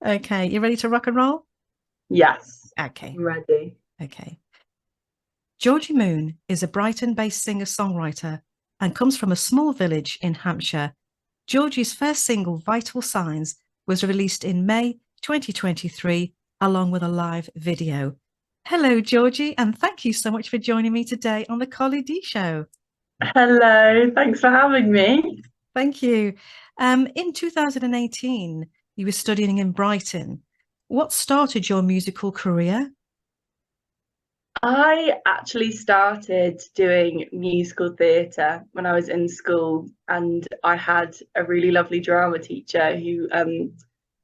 Okay, you ready to rock and roll? Yes, Okay, I'm ready. okay. Georgie Moon is a Brighton-based singer-songwriter and comes from a small village in Hampshire. Georgie's first single, Vital Signs, was released in May 2023, along with a live video. Hello, Georgie, and thank you so much for joining me today on the Collie D Show. Hello, thanks for having me. Thank you. In 2018, you were studying in Brighton. What started your musical career? I actually started doing musical theatre when I was in school, and I had a really lovely drama teacher who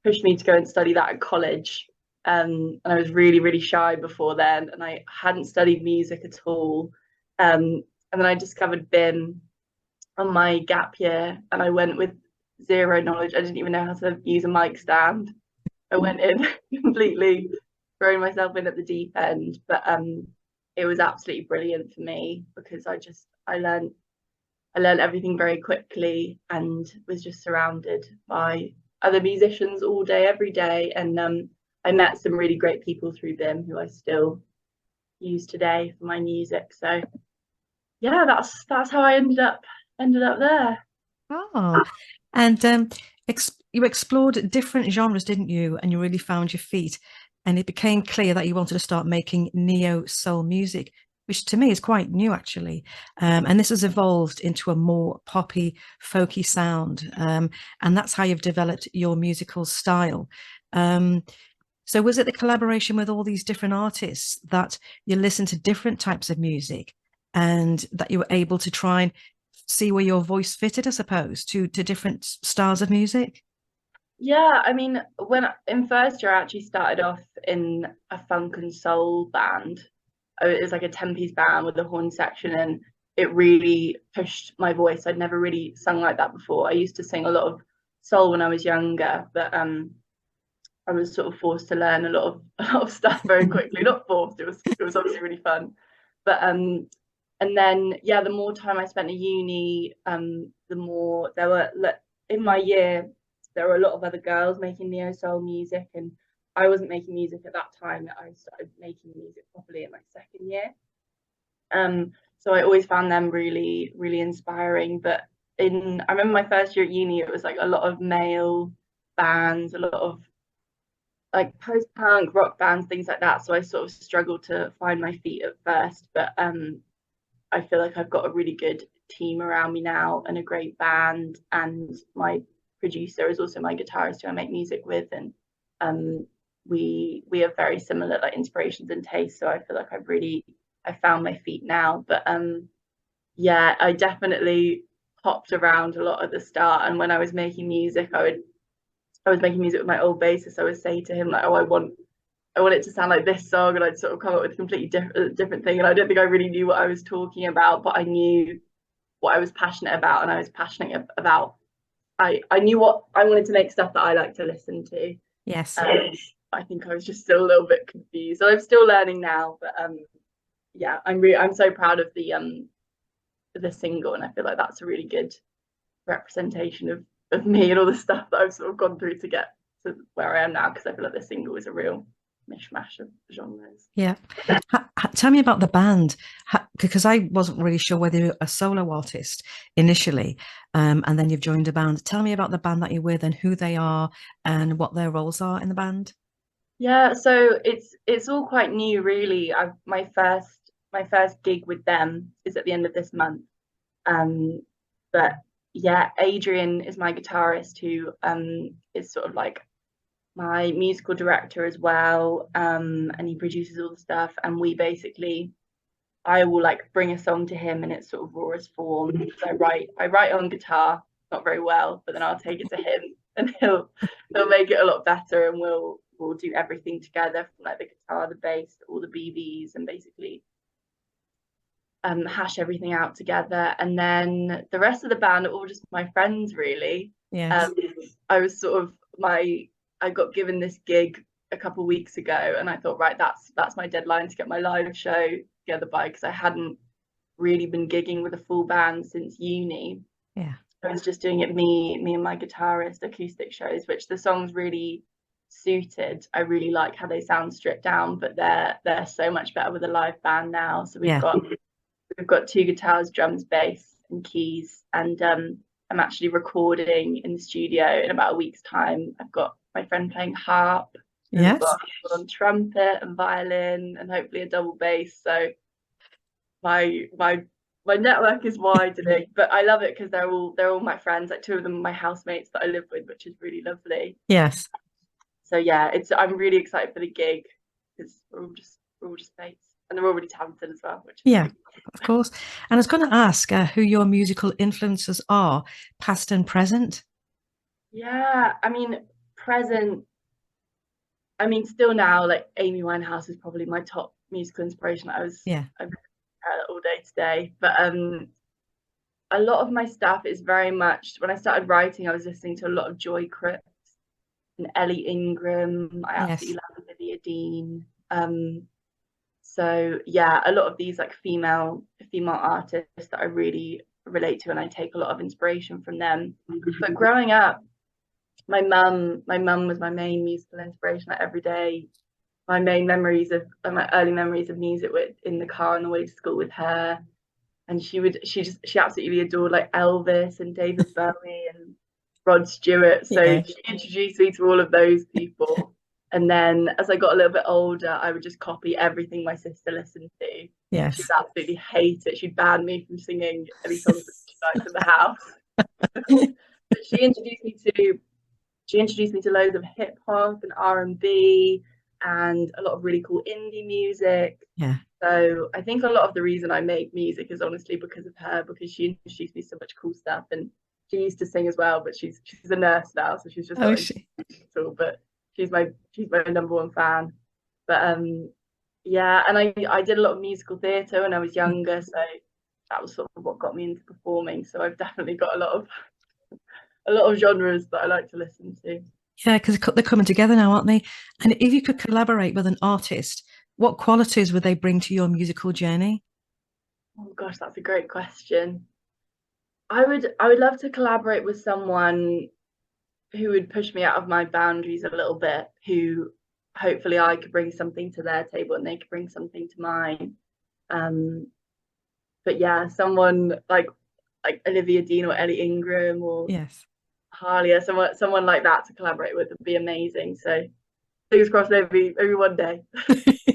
pushed me to go and study that at college. And I was really, really shy before then, and I hadn't studied music at all. And then I discovered BIM on my gap year, and I went with zero knowledge. I didn't even know how to use a mic stand. I went in completely throwing myself in at the deep end, but it was absolutely brilliant for me because I learned everything very quickly and was just surrounded by other musicians all day, every day, and I met some really great people through them who I still use today for my music. So yeah, that's how I ended up there. Oh, and you explored different genres, didn't you? And you really found your feet. And it became clear that you wanted to start making neo soul music, which to me is quite new, actually. And this has evolved into a more poppy, folky sound. And that's how you've developed your musical style. Um, so, was it the collaboration with all these different artists that you listened to different types of music and that you were able to try and see where your voice fitted, I suppose, to different styles of music? Yeah, I mean, when in first year I actually started off in a funk and soul band. It was like a 10-piece band with a horn section, and it really pushed my voice. I'd never really sung like that before. I used to sing a lot of soul when I was younger, but I was sort of forced to learn a lot of a lot of stuff very quickly. Not forced, it was obviously really fun. But and then yeah, the more time I spent at uni, the more there were in my year there were a lot of other girls making neo soul music, and I wasn't making music at that time. I started making music properly in my second year. So I always found them really, really inspiring. But I remember my first year at uni, it was like a lot of male bands, a lot of like post-punk rock bands, things like that. So I sort of struggled to find my feet at first, but I feel like I've got a really good team around me now and a great band. And my producer is also my guitarist who I make music with, and um, we have very similar like inspirations and tastes. So I feel like I found my feet now. But yeah, I definitely hopped around a lot at the start. And when I was making music, I was making music with my old bassist. I would say to him like, "Oh, I want it to sound like this song," and I'd sort of come up with a completely different thing. And I don't think I really knew what I was talking about, but I knew what I was passionate about, and I was passionate about. I knew what I wanted to make stuff that I like to listen to. Yes. Um, I think I was just still a little bit confused. So I'm still learning now, but yeah, I'm so proud of the single, and I feel like that's a really good representation of me and all the stuff that I've sort of gone through to get to where I am now, because I feel like this single is a real mishmash of genres. Yeah. Tell me about the band, because I wasn't really sure whether you're a solo artist initially, and then you've joined a band. Tell me about the band that you're with and who they are and what their roles are in the band. Yeah, so it's all quite new, really. My first gig with them is at the end of this month. Um, but yeah, Adrian is my guitarist who is sort of like my musical director as well. And he produces all the stuff, and I will like bring a song to him in its sort of rawest form. So I write on guitar, not very well, but then I'll take it to him and he'll make it a lot better, and we'll do everything together from like the guitar, the bass, all the BVs, and basically hash everything out together. And then the rest of the band are all just my friends, really. Yes. Um, I was sort of I got given this gig a couple of weeks ago, and I thought, right, that's my deadline to get my live show together by, because I hadn't really been gigging with a full band since uni. Yeah. I was just doing it me and my guitarist acoustic shows, which the songs really suited. I really like how they sound stripped down, but they're so much better with a live band now. So we've got 2 guitars, drums, bass, and keys, and I'm actually recording in the studio in about a week's time. I've got my friend playing harp. Yes. We've got on trumpet and violin, and hopefully a double bass. So my network is widening, but I love it because they're all my friends. Like 2 of them are my housemates that I live with, which is really lovely. Yes. So yeah, I'm really excited for the gig because we're all just mates, and they're all really talented as well. Which is Yeah, of course. And I was going to ask who your musical influences are, past and present. Yeah, I mean, present. I mean, still now, like Amy Winehouse is probably my top musical inspiration. I'm all day today, but a lot of my stuff is very much, when I started writing, I was listening to a lot of Joy Cripps and Ellie Ingram. I absolutely love Olivia Dean. So yeah, a lot of these like female artists that I really relate to, and I take a lot of inspiration from them. But growing up, my mum was my main musical inspiration. Like every day, my early memories of music were in the car on the way to school with her, and she absolutely adored like Elvis and David Bowie and Rod Stewart. So she introduced me to all of those people. And then as I got a little bit older, I would just copy everything my sister listened to. Yes. She would absolutely hate it. She'd ban me from singing any songs that she liked in the house. But she introduced me to loads of hip hop and R&B and a lot of really cool indie music. Yeah. So I think a lot of the reason I make music is honestly because of her, because she introduced me to so much cool stuff. And she used to sing as well, but she's a nurse now, so she's just not cool, but she's my number one fan. But yeah, and I did a lot of musical theatre when I was younger, so that was sort of what got me into performing. So I've definitely got a lot of genres that I like to listen to. Yeah, because they're coming together now, aren't they? And if you could collaborate with an artist, what qualities would they bring to your musical journey? Oh gosh, that's a great question. I would love to collaborate with someone who would push me out of my boundaries a little bit, who hopefully I could bring something to their table and they could bring something to mine. But yeah, someone like Olivia Dean or Ellie Ingram or Halia, someone like that to collaborate with would be amazing. So fingers crossed, maybe one day.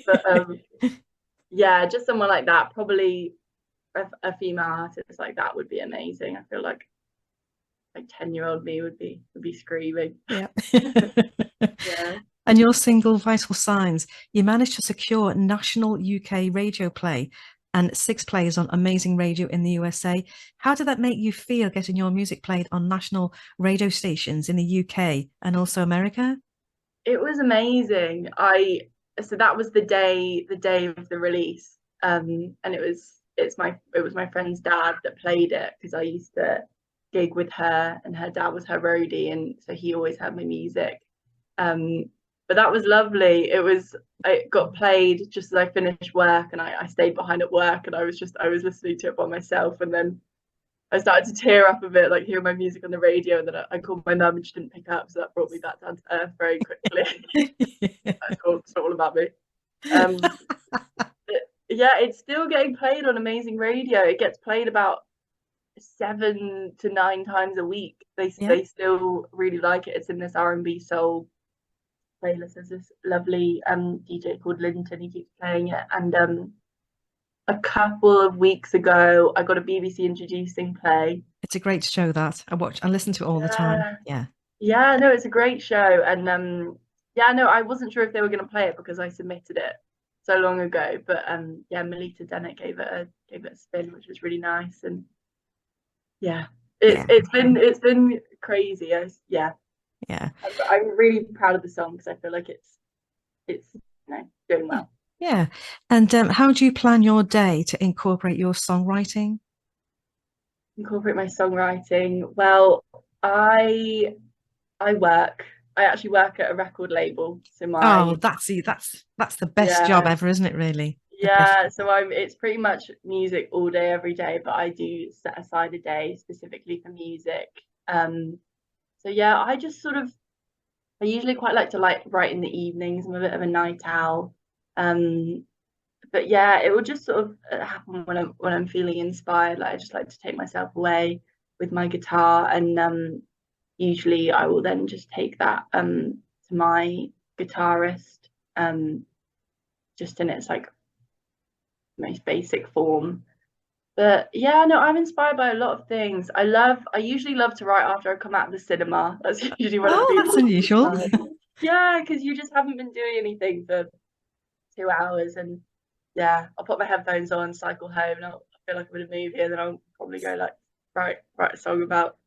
But yeah, just someone like that, probably a female artist like that would be amazing. I feel like 10-year-old me would be screaming. Yeah. Yeah. And your single Vital Signs, you managed to secure national UK radio play and 6 plays on amazing radio in the USA. How did that make you feel, getting your music played on national radio stations in the UK and also America? It was amazing. So that was the day of the release. And it was my friend's dad that played it, because I used to gig with her and her dad was her roadie, and so he always had my music. But that was lovely. It got played just as I finished work, and I stayed behind at work, and I was listening to it by myself, and then I started to tear up a bit, like hearing my music on the radio, and then I called my mum and she didn't pick up, so that brought me back down to earth very quickly. It's all about me. Yeah, it's still getting played on amazing radio. It gets played about 7 to 9 times a week. They still really like it. It's in this R&B soul playlist. There's this lovely DJ called Linton. He keeps playing it, and a couple of weeks ago I got a BBC introducing play. It's a great show that I listen to it all the time. Yeah, no, it's a great show. And I wasn't sure if they were going to play it because I submitted it so long ago, but Melita Dennett gave it a spin, which was really nice. And it's been crazy. I'm really proud of the song because I feel like it's doing well. Yeah. And how do you plan your day to incorporate your songwriting? Incorporate my songwriting. Well, I work. I actually work at a record label. So that's the best job ever, isn't it, really? Yeah, so it's pretty much music all day, every day, but I do set aside a day specifically for music. So yeah, I just sort of I usually quite like to write in the evenings. I'm a bit of a night owl. But yeah, it will just sort of happen when I'm feeling inspired. Like I just like to take myself away with my guitar, and usually I will then just take that to my guitarist, just in its like most basic form. But yeah, no, I'm inspired by a lot of things. I usually love to write after I come out of the cinema. That's usually when I'm Oh, feeling that's unusual. inspired. Yeah, because you just haven't been doing anything for 2 hours, and yeah, I'll put my headphones on, cycle home, and I feel like I'm in a movie, and then I'll probably go like write a song about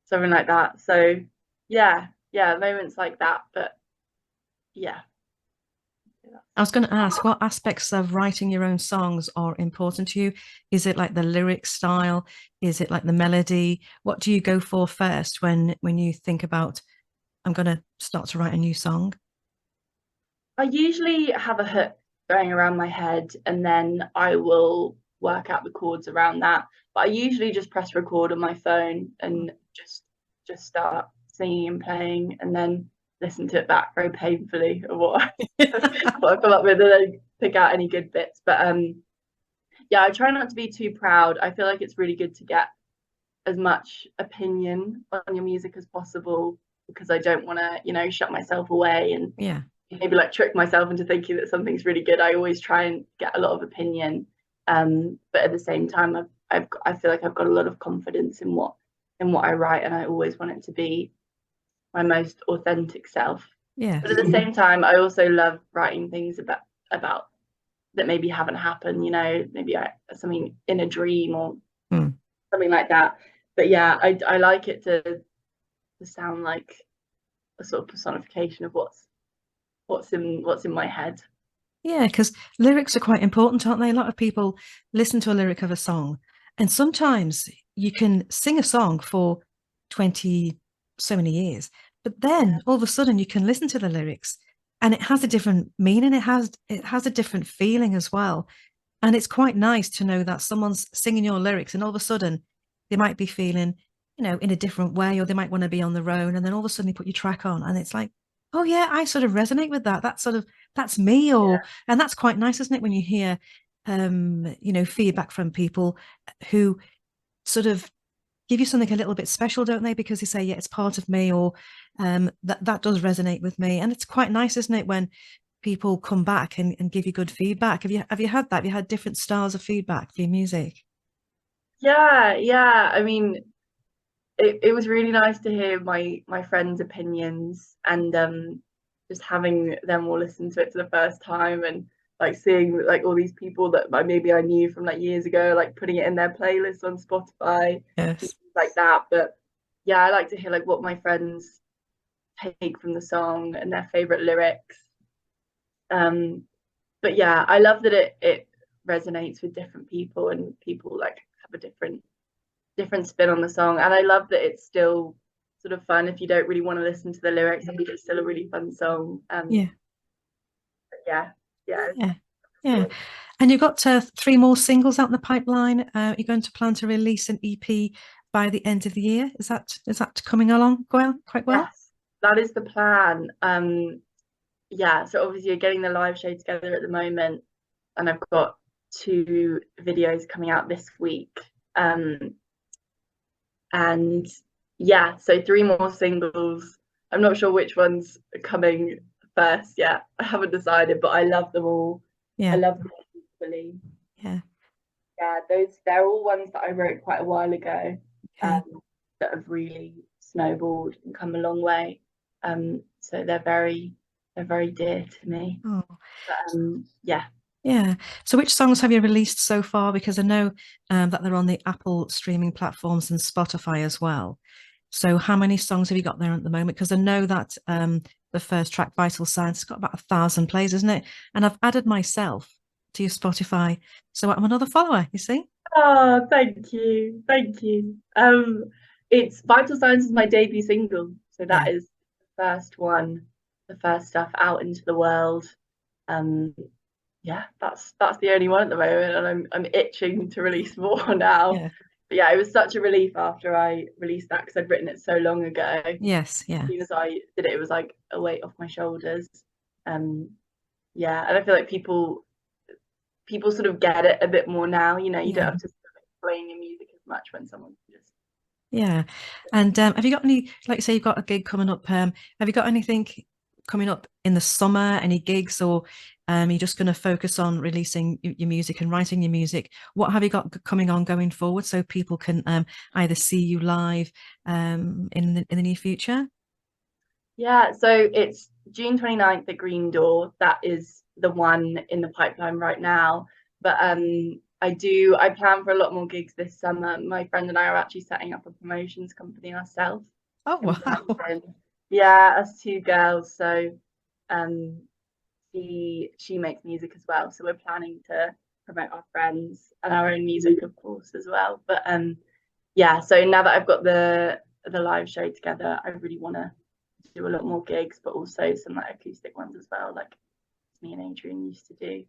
something like that. So yeah, moments like that. But yeah. I was going to ask, what aspects of writing your own songs are important to you? Is it like the lyric style? Is it like the melody? What do you go for first when you think about, I'm going to start to write a new song? I usually have a hook going around my head, and then I will work out the chords around that. But I usually just press record on my phone and just start singing and playing, and then listen to it back very painfully of what what I come up with, and then pick out any good bits. But yeah, I try not to be too proud. I feel like it's really good to get as much opinion on your music as possible, because I don't want to, shut myself away and Yeah. maybe like trick myself into thinking that something's really good. I always try and get a lot of opinion, but at the same time, I feel like I've got a lot of confidence in what I write, and I always want it to be my most authentic self. Yeah. But at the same time, I also love writing things about that maybe haven't happened. Maybe something in a dream or something like that. But yeah, I like it to sound like a sort of personification of what's in my head. Yeah, because lyrics are quite important, aren't they? A lot of people listen to a lyric of a song, and sometimes you can sing a song for 20 so many years, but then all of a sudden you can listen to the lyrics and it has a different meaning. It has a different feeling as well. And it's quite nice to know that someone's singing your lyrics and all of a sudden they might be feeling, in a different way, or they might want to be on their own. And then all of a sudden you put your track on and it's like, oh yeah, I sort of resonate with that. That's me. And that's quite nice, isn't it? When you hear, feedback from people who sort of give you something a little bit special, don't they? Because they say, yeah, it's part of me, or that does resonate with me. And it's quite nice, isn't it, when people come back and give you good feedback? Have you had that? Have you had different styles of feedback for your music? Yeah. I mean, it was really nice to hear my friends' opinions, and just having them all listen to it for the first time, and like seeing like all these people that maybe I knew from like years ago, like putting it in their playlist on Spotify, Yes. like that. But yeah, I like to hear like what my friends take from the song and their favorite lyrics. But yeah, I love that it resonates with different people, and people like have a different spin on the song. And I love that it's still sort of fun if you don't really want to listen to the lyrics. I think it's still a really fun song. Yeah. Yeah. Yeah. Yeah. And you've got three more singles out in the pipeline. You're going to plan to release an EP by the end of the year. Is that coming along quite well? Yes, that is the plan. Yeah, so obviously you're getting the live show together at the moment, and I've got 2 videos coming out this week. And yeah, so 3 more singles. I'm not sure which one's coming first yet. I haven't decided, but I love them all. I Yeah. love them equally. Yeah. Yeah, they're all ones that I wrote quite a while ago, Okay. that have really snowballed and come a long way. So they're very dear to me. Oh. But yeah. Yeah. So which songs have you released so far? Because I know that they're on the Apple streaming platforms and Spotify as well. So how many songs have you got there at the moment? Because I know that the first track, Vital Signs, has got about 1,000 plays, isn't it? And I've added myself to your Spotify. So I'm another follower, you see? Oh, thank you. It's Vital Signs is my debut single, so Yeah. that is the first one, the first stuff out into the world. Um, yeah, that's the only one at the moment, and I'm itching to release more now. Yeah. But yeah, it was such a relief after I released that because I'd written it so long ago. Yes, yeah. As soon as I did it, it was like a weight off my shoulders. Yeah, and I feel like people sort of get it a bit more now. You don't have to sort of explain your music as much when someone just. Yeah. And have you got any, like say you've got a gig coming up, have you got anything coming up in the summer, any gigs, or you're just going to focus on releasing your music and writing your music? What have you got coming on going forward so people can either see you live in the near future? Yeah, so it's June 29th at Green Door. That is the one in the pipeline right now. But I plan for a lot more gigs this summer. My friend and I are actually setting up a promotions company ourselves Oh, in wow. Brighton. Yeah, us two girls. So um she makes music as well. So we're planning to promote our friends and our own music, of course, as well. But yeah, so now that I've got the live show together, I really want to do a lot more gigs, but also some like acoustic ones as well, like me and Adrian used to do.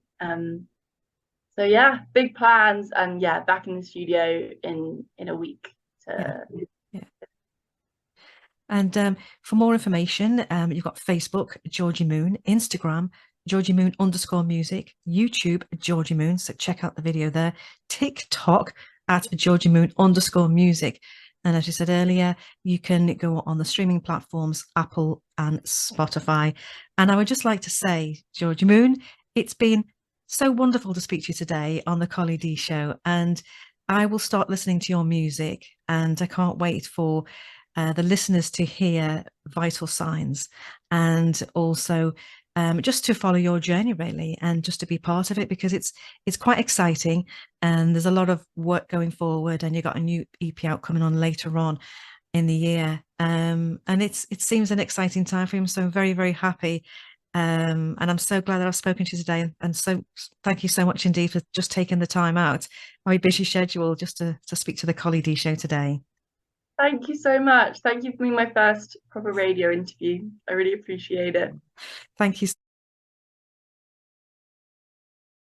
So yeah, big plans, and yeah, back in the studio in a week to. Yeah. And for more information, you've got Facebook, Georgie Moon, Instagram, Georgie Moon _music, YouTube, Georgie Moon. So check out the video there. TikTok at Georgie Moon _music. And as you said earlier, you can go on the streaming platforms, Apple and Spotify. And I would just like to say, Georgie Moon, it's been so wonderful to speak to you today on the Collie D Show. And I will start listening to your music, and I can't wait for the listeners to hear Vital Signs, and also just to follow your journey really, and just to be part of it, because it's quite exciting, and there's a lot of work going forward, and you've got a new EP out coming on later on in the year, and it seems an exciting time for him. So I'm very, very happy. And I'm so glad that I've spoken to you today, and so thank you so much indeed for just taking the time out, very busy schedule, just to speak to the Collie D Show today. Thank you so much. Thank you for being my first proper radio interview. I really appreciate it. Thank you.